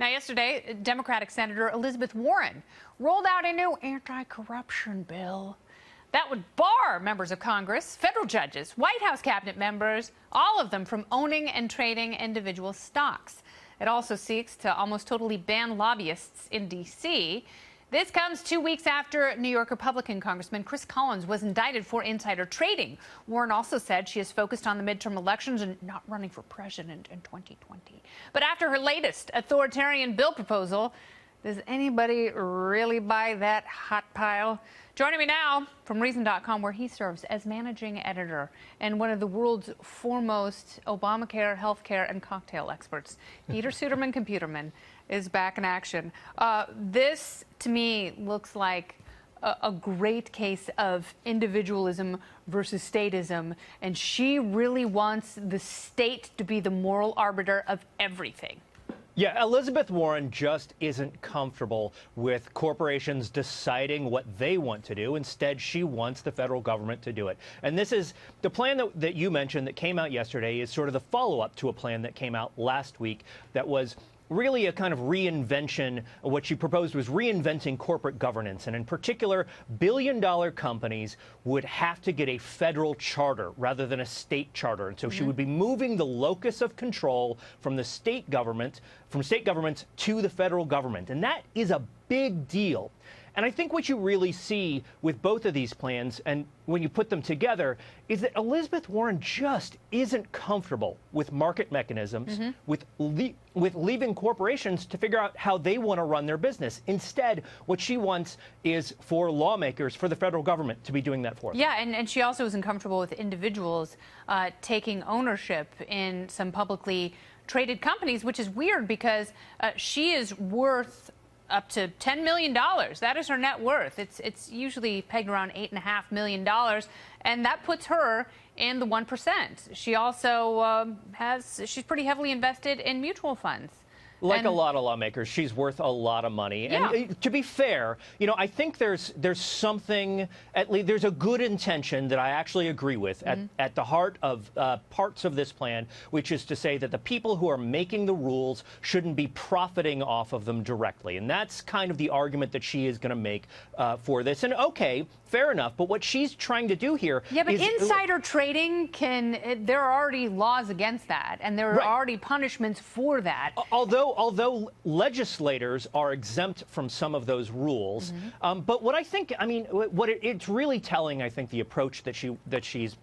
Now, yesterday, Democratic Senator Elizabeth Warren rolled out a new anti-corruption bill that would bar members of Congress, federal judges, White House cabinet members, all of them from owning and trading individual stocks. It also seeks to almost totally ban lobbyists in D.C. This comes 2 weeks after New York Republican Congressman Chris Collins was indicted for insider trading. Warren also said she is focused on the midterm elections and not running for president in 2020. But after her latest authoritarian bill proposal, does anybody really buy that hot pile? Joining me now from Reason.com, where he serves as managing editor and one of the world's foremost Obamacare, healthcare, and cocktail experts, Peter Suderman is back in action. This, to me, looks like a great case of individualism versus statism, and she really wants the state to be the moral arbiter of everything. Yeah, Elizabeth Warren just isn't comfortable with corporations deciding what they want to do. Instead, she wants the federal government to do it. And this is the plan that you mentioned that came out yesterday is sort of the follow-up to a plan that came out last week that was really a kind of reinvention. What she proposed was reinventing corporate governance. And in particular, billion-dollar companies would have to get a federal charter rather than a state charter. And so she would be moving the locus of control from the state governments to the federal government. And that is a big deal. And I think what you really see with both of these plans, and when you put them together, is that Elizabeth Warren just isn't comfortable with market mechanisms, with leaving corporations to figure out how they want to run their business. Instead, what she wants is for lawmakers, for the federal government to be doing that for them. Yeah, and she also isn't comfortable with individuals taking ownership in some publicly traded companies, which is weird because she is worth up to $10 million. That is her net worth. It's usually pegged around $8.5 million, and that puts her in the 1%. She also she's pretty heavily invested in mutual funds. Like a lot of lawmakers, she's worth a lot of money. Yeah. And to be fair, you know, I think there's something, at least there's a good intention that I actually agree with at the heart of parts of this plan, which is to say that the people who are making the rules shouldn't be profiting off of them directly. And that's kind of the argument that she is going to make for this. And okay, fair enough. But what she's trying to do here but insider trading there are already laws against that, and there are already punishments for that. Although legislators are exempt from some of those rules, but what I think, I mean, it's really telling, I think, the approach that she's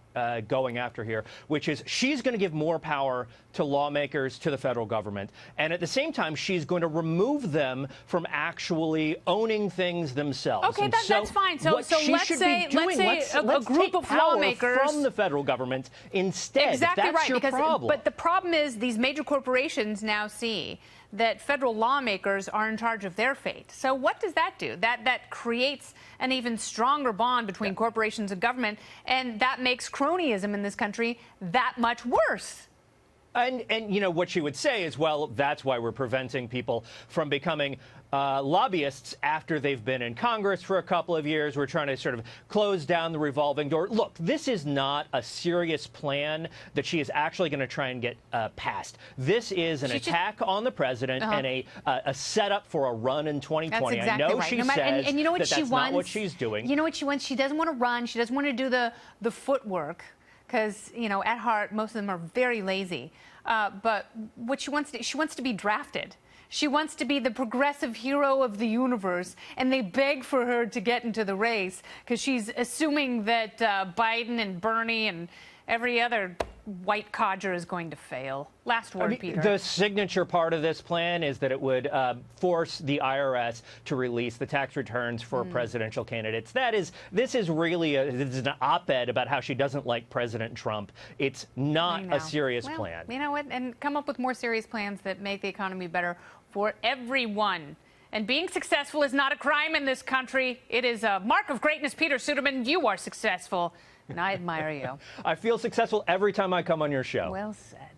going after here, which is she's going to give more power to lawmakers, to the federal government, and at the same time, she's going to remove them from actually owning things themselves. Okay, that's fine. So let's say a group of lawmakers from the federal government instead. Exactly that's right. Your problem. But the problem is these major corporations now see that federal lawmakers are in charge of their fate. So what does that do? That creates an even stronger bond between corporations and government, and that makes cronyism in this country that much worse. And you know, what she would say is, well, that's why we're preventing people from becoming lobbyists after they've been in Congress for a couple of years. We're trying to sort of close down the revolving door. Look, this is not a serious plan that she is actually going to try and get passed. This is an attack on the president and a setup for a run in 2020. That's exactly I know right. she says and you know what that's wants? not what she's doing. You know what she wants? She doesn't want to run. She doesn't want to do the footwork, because, you know, at heart, most of them are very lazy. But what she wants to be drafted. She wants to be the progressive hero of the universe, and they beg for her to get into the race because she's assuming that Biden and Bernie and every other white codger is going to fail. Last word, Peter. The signature part of this plan is that it would force the IRS to release the tax returns for presidential candidates. This is really an op-ed about how she doesn't like President Trump. It's not a serious plan. You know what? And come up with more serious plans that make the economy better for everyone. And being successful is not a crime in this country. It is a mark of greatness. Peter Suderman, you are successful, and I admire you. I feel successful every time I come on your show. Well said.